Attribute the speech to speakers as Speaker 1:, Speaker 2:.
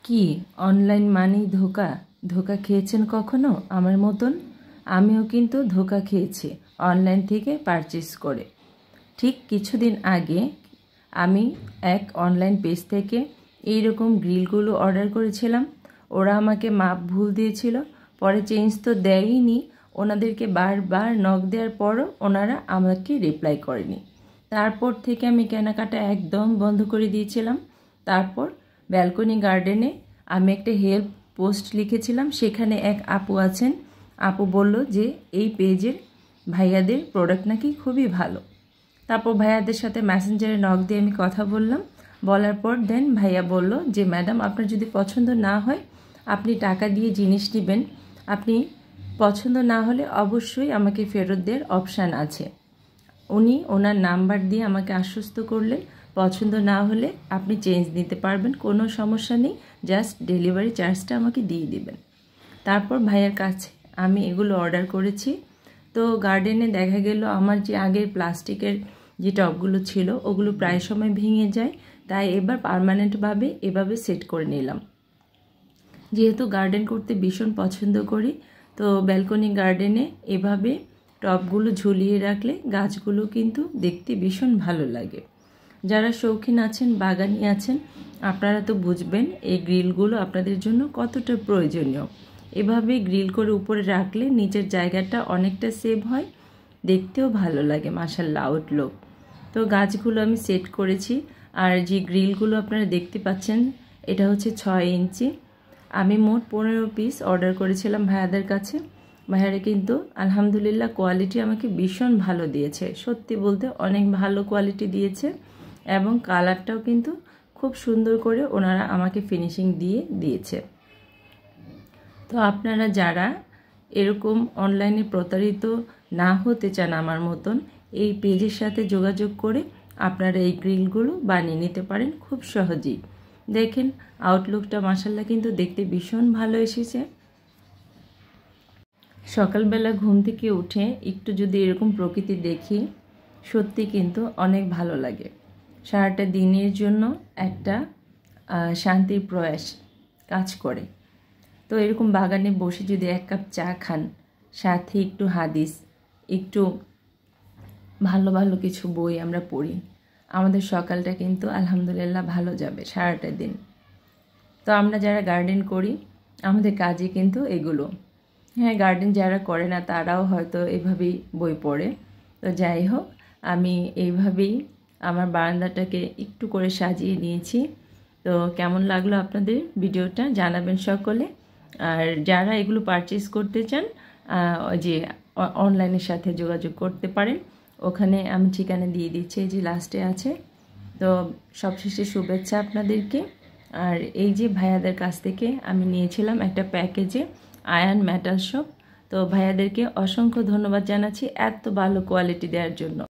Speaker 1: কি অনলাইন মানেই ধোঁকা? ধোঁকা খেয়েছেন কখনো আমার মতন? আমিও কিন্তু ধোঁকা খেয়েছি অনলাইন থেকে পারচেস করে। ঠিক কিছুদিন আগে আমি এক অনলাইন পেজ থেকে এইরকম গ্রিলগুলো অর্ডার করেছিলাম। ওরা আমাকে মাপ ভুল দিয়েছিল, পরে চেঞ্জ তো দেয়ইনি। ওনাদেরকে বারবার নক দেওয়ার পরও ওনারা আমাকে রিপ্লাই করেনি। তারপর থেকে আমি কেনাকাটা একদম বন্ধ করে দিয়েছিলাম। তারপর ব্যালকনি গার্ডেনে আমি একটা হেল্প পোস্ট লিখেছিলাম। সেখানে এক আপু আছেন, আপু বলল যে এই পেজের ভাইয়াদের প্রোডাক্ট নাকি খুবই ভালো। তারপর ভাইয়াদের সাথে মেসেঞ্জারে নক দিয়ে আমি কথা বললাম। বলার পর দেন ভাইয়া বলল যে ম্যাডাম, আপনার যদি পছন্দ না হয় আপনি টাকা দিয়ে জিনিস নেবেন, আপনি পছন্দ না হলে অবশ্যই আমাকে ফেরত দেওয়ার অপশান আছে। উনি ওনার নাম্বার দিয়ে আমাকে আশ্বস্ত করলেন পছন্দ না হলে আপনি চেঞ্জ নিতে পারবেন, কোনো সমস্যা নেই, জাস্ট ডেলিভারি চার্জটা আমাকে দিয়ে দিবেন। তারপর ভাইয়ের কাছে আমি এগুলো অর্ডার করেছি। তো গার্ডেনে দেখা গেল আমার যে আগের প্লাস্টিকের যে টবগুলো ছিল ওগুলো প্রায় সময় ভেঙে যায়, তাই এবার পার্মানেন্টভাবে এভাবে সেট করে নিলাম। যেহেতু গার্ডেন করতে ভীষণ পছন্দ করি, তো ব্যালকনি গার্ডেনে এভাবে টবগুলো ঝুলিয়ে রাখলে গাছগুলো কিন্তু দেখতে ভীষণ ভালো লাগে। যারা শৌখিন আছেন, বাগানি আছেন, আপনারা তো বুঝবেন এই গ্রিলগুলো আপনাদের জন্য কতটা প্রয়োজনীয়। এভাবে গ্রিল করে উপরে রাখলে নিচের জায়গাটা অনেকটা সেভ হয়, দেখতেও ভালো লাগে মাশাআল্লাহ আউটলুক। তো গাছগুলো আমি সেট করেছি। আর যে গ্রিলগুলো আপনারা দেখতে পাচ্ছেন এটা হচ্ছে 6 ইঞ্চি। আমি মোট 15 পিস অর্ডার করেছিলাম ভাইয়াদের কাছে। ভাইয়ারা কিন্তু আলহামদুলিল্লাহ কোয়ালিটি আমাকে ভীষণ ভালো দিয়েছে, সত্যি বলতে অনেক ভালো কোয়ালিটি দিয়েছে এবং কালারটাও কিন্তু খুব সুন্দর করে ওনারা আমাকে ফিনিশিং দিয়েছে। তো আপনারা যারা এরকম অনলাইনে প্রতারিত না হতে চান আমার মতন, এই পেজের সাথে যোগাযোগ করে আপনারা এই গ্রিলগুলো বানিয়ে নিতে পারেন খুব সহজেই। দেখেন আউটলুকটা মাশাআল্লাহ কিন্তু দেখতে ভীষণ ভালো এসেছে। সকালবেলা ঘুম থেকে উঠে একটু যদি এরকম প্রকৃতি দেখি, সত্যি কিন্তু অনেক ভালো লাগে। সারাটা দিনের জন্য একটা শান্তির প্রয়াস কাজ করে। তো এরকম বাগানে বসে যদি এক কাপ চা খান, সাথে একটু হাদিস, একটু ভালো ভালো কিছু বই আমরা পড়ি, আমাদের সকালটা কিন্তু আলহামদুলিল্লাহ ভালো যাবে সারাটা দিন। তো আমরা যারা গার্ডেন করি আমাদের কাজে কিন্তু এগুলো। হ্যাঁ, গার্ডেন যারা করে না তারাও হয়তো এভাবেই বই পড়ে। তো যাই হোক, আমি এইভাবেই আমার বারান্দাটাকে একটু করে সাজিয়ে নিয়েছি। তো কেমন লাগলো আপনাদের ভিডিওটা জানাবেন সকলে। আর যারা এগুলো পারচেস করতে চান, যে অনলাইনের সাথে যোগাযোগ করতে পারেন, ওখানে আমি ঠিকানা দিয়ে দিচ্ছি, যে লাস্টে আছে। তো সবশেষে শুভেচ্ছা আপনাদেরকে। আর এই যে ভাইয়াদের কাছ থেকে আমি নিয়েছিলাম একটা প্যাকেজে আয়ান মেটাল শপ। তো ভাইয়াদেরকে অসংখ্য ধন্যবাদ জানাচ্ছি এত ভালো কোয়ালিটি দেওয়ার জন্য।